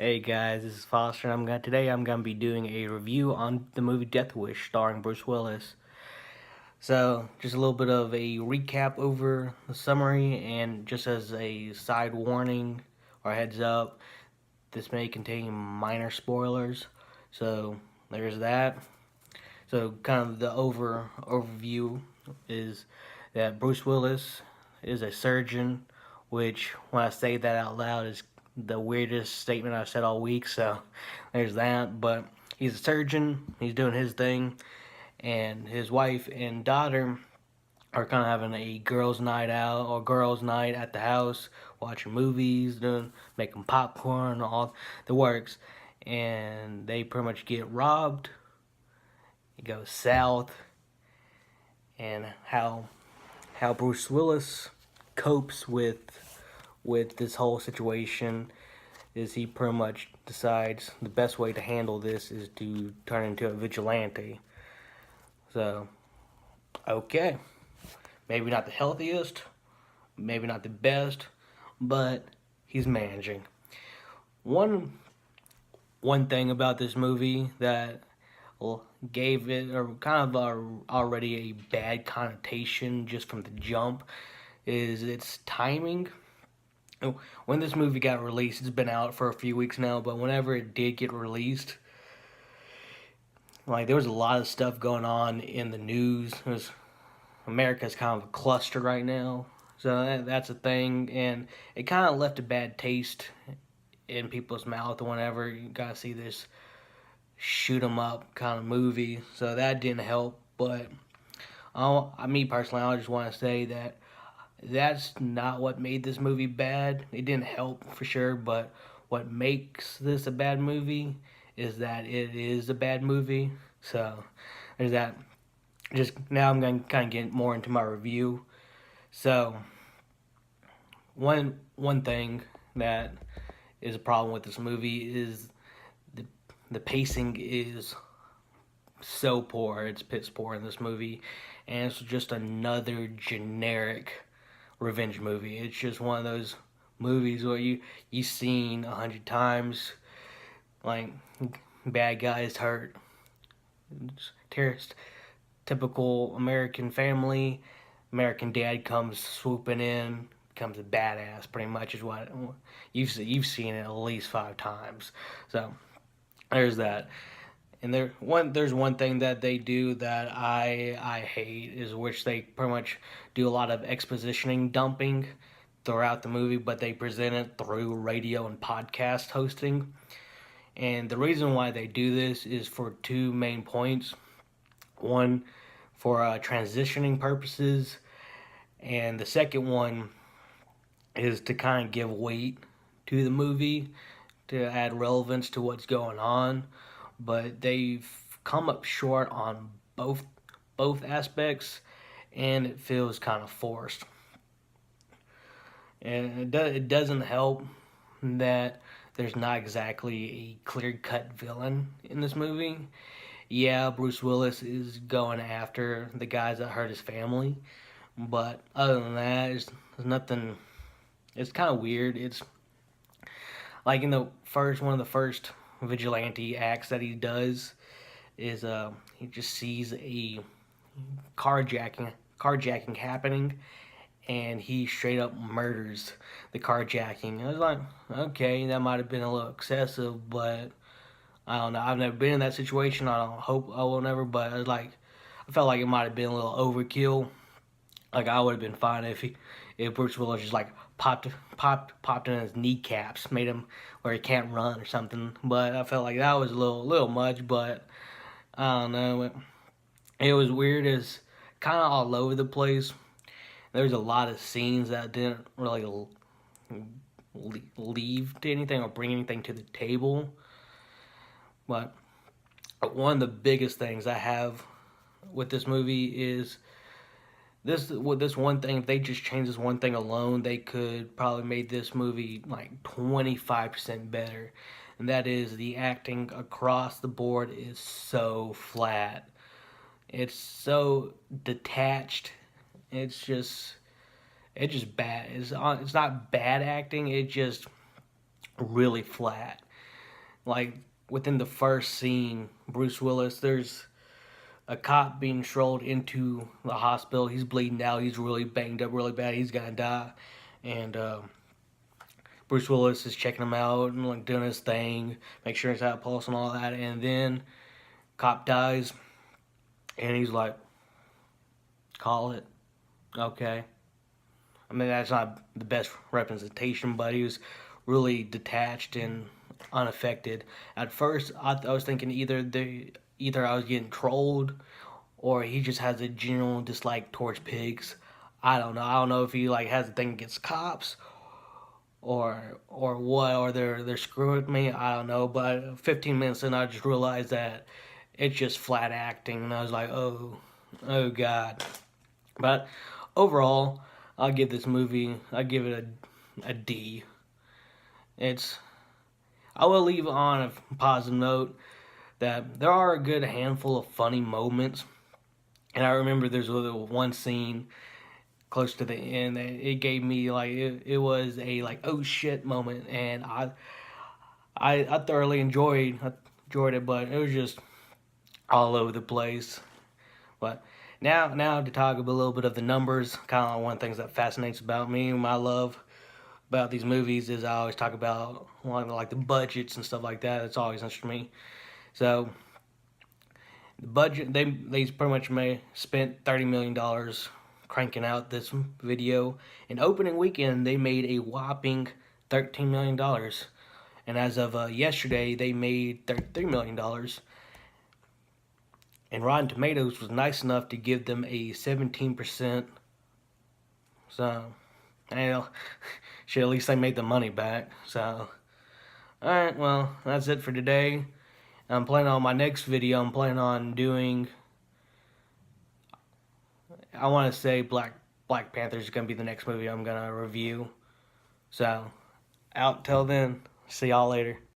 Hey guys, this is Foster, and today I'm gonna be doing a review on the movie Death Wish, starring Bruce Willis. So, just a little bit of a recap over the summary, and just as a side warning or heads up, this may contain minor spoilers. So, there's that. So, kind of the overview is that Bruce Willis is a surgeon, which when I say that out loud is the weirdest statement I've said all week. So, there's that. But he's a surgeon. He's doing his thing, and his wife and daughter are kind of having a girls' night out or girls' night at the house, watching movies, making popcorn, all the works, and they pretty much get robbed. It goes south, and how Bruce Willis copes with this whole situation is he pretty much decides the best way to handle this is to turn into a vigilante. So, okay, maybe not the healthiest, maybe not the best, but he's managing. One one thing about this movie that gave it or kind of already a bad connotation just from the jump is its timing. When this movie got released, it's been out for a few weeks now, but whenever it did get released, like there was a lot of stuff going on in the news. America's kind of a cluster right now, so that's a thing, and it kind of left a bad taste in people's mouth whenever you got to see this shoot 'em up kind of movie. So that didn't help, but me personally, I just want to say that that's not what made this movie bad. It didn't help for sure, but what makes this a bad movie is that it is a bad movie. So there's that. Just now, I'm going to kind of get more into my review. So one thing that is a problem with this movie is the pacing is so poor. It's piss poor in this movie, and it's just another generic revenge movie. It's just one of those movies where you've seen 100 times, like bad guys hurt, terrorist, typical American family. American dad comes swooping in, becomes a badass. Pretty much is what you've seen it at least 5 times. So there's that. And there's one thing that they do that I hate is which they pretty much do a lot of expositioning dumping throughout the movie, but they present it through radio and podcast hosting. And the reason why they do this is for two main points. One, for transitioning purposes, and the second one is to kind of give weight to the movie, to add relevance to what's going on. But they've come up short on both aspects, and it feels kind of forced. And it doesn't help that there's not exactly a clear cut villain in this movie. Yeah, Bruce Willis is going after the guys that hurt his family, but other than that, there's nothing. It's kind of weird. It's like in the first one of the first vigilante acts that he does is he just sees a carjacking happening, and he straight up murders the carjacking. I was like, okay, that might have been a little excessive, but I don't know. I've never been in that situation. I don't hope I will never. But I was like, I felt like it might have been a little overkill. Like I would have been fine if Bruce Willis just like popped in his kneecaps, made him where he can't run or something. But I felt like that was a little much. But I don't know. It was weird. It's kind of all over the place. There's a lot of scenes that didn't really leave to anything or bring anything to the table. But one of the biggest things I have with this movie is this one thing. If they just changed this one thing alone, they could probably made this movie like 25% better. And that is the acting across the board is so flat. It's so detached. It's just bad. It's not bad acting. It's just really flat. like within the first scene, Bruce Willis, there's a cop being strolled into the hospital. He's bleeding out. He's really banged up really bad. He's gonna die. And Bruce Willis is checking him out and like doing his thing, make sure he's at pulse and all that. And then cop dies, and he's like, "Call it, okay." I mean, that's not the best representation, but he was really detached and unaffected. At first, I was thinking either I was getting trolled, or he just has a general dislike towards pigs. I don't know. I don't know if he like has a thing against cops, or what, or they're screwing me. I don't know. But 15 minutes in, I just realized that it's just flat acting, and I was like, oh God. But overall, I'll give this movie. I give it a D. It's. I will leave on a positive note that there are a good handful of funny moments, and I remember there's one scene close to the end that it gave me like it was a like oh shit moment, and I thoroughly enjoyed it, but it was just all over the place. But now to talk a little bit of the numbers, kind of one of the things that fascinates about me, my love about these movies is I always talk about like the budgets and stuff like that. It's always interesting me. So the budget they pretty much spent $30 million cranking out this video. In opening weekend, they made a whopping $13 million, and as of yesterday, they made $33 million. And Rotten Tomatoes was nice enough to give them a 17%. So, well, shit, at least they made the money back. So, alright, well, that's it for today. I'm planning on my next video, I'm planning on doing, I want to say Black Panther is going to be the next movie I'm going to review. So, out till then, see y'all later.